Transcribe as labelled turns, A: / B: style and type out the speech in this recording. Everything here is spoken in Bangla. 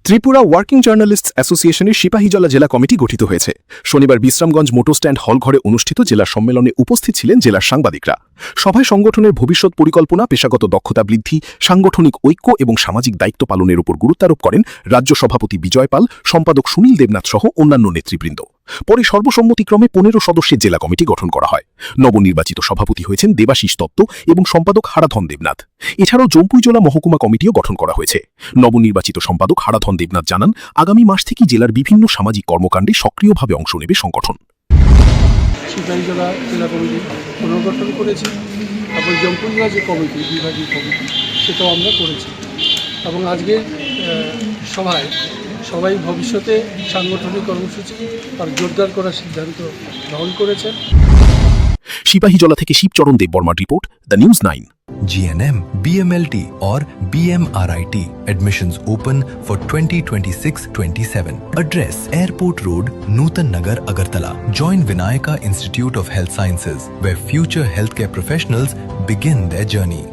A: ত্রিপুরা ওয়ার্কিং জার্নালিস্টস অ্যাসোসিয়েশনের সিপাহীজলা জেলা কমিটি গঠিত হয়েছে। শনিবার বিশ্রামগঞ্জ মোটর স্ট্যান্ড হল ঘরে অনুষ্ঠিত জেলা সম্মেলনে উপস্থিত ছিলেন জেলার সাংবাদিকরা। সভায় সংগঠনের ভবিষ্যৎ পরিকল্পনা, পেশাগত দক্ষতা বৃদ্ধি, সাংগঠনিক ঐক্য এবং সামাজিক দায়িত্ব পালনের উপর গুরুত্বারোপ করেন রাজ্য সভাপতি বিজয় পাল, সম্পাদক সুনীল দেবনাথ সহ অন্যান্য নেতৃবৃন্দ। পরে সর্বসম্মতিক্রমে 15 সদস্যের জেলা কমিটি গঠন করা হয়। নবনির্বাচিত সভাপতি হয়েছেন দেবাশিস দত্ত এবং সম্পাদক হারাধন দেবনাথ। এছাড়াও জম্পুইজলা মহকুমা কমিটিও গঠন করা হয়েছে। নবনির্বাচিত সম্পাদক হারাধন দেবনাথ জানান, আগামী মাস থেকে জেলার বিভিন্ন সামাজিক কর্মকাণ্ডে সক্রিয়ভাবে অংশ নেবে সংগঠন।
B: সিপাহীজলা জেলা কমিটি পুনর্গঠন করেছি, তারপর জম্পুইজলা যে কমিটি, বিভাগীয় কমিটি, সেটাও আমরা করেছি। এবং আজকের সভায় সবাই ভবিষ্যতে সাংগঠনিক কর্মসূচি আর জোরদার করার সিদ্ধান্ত গ্রহণ করেছেন।
A: সিপাহীজলা থেকে শিবচরণ দেববর্মার report, the news 9।
C: GNM, BMLT or BMRIT. Admissions open for 2026-27. Address: Airport Road, Nutan Nagar, Agartala. Join Vinayaka Institute of Health Sciences, where future healthcare professionals begin their journey.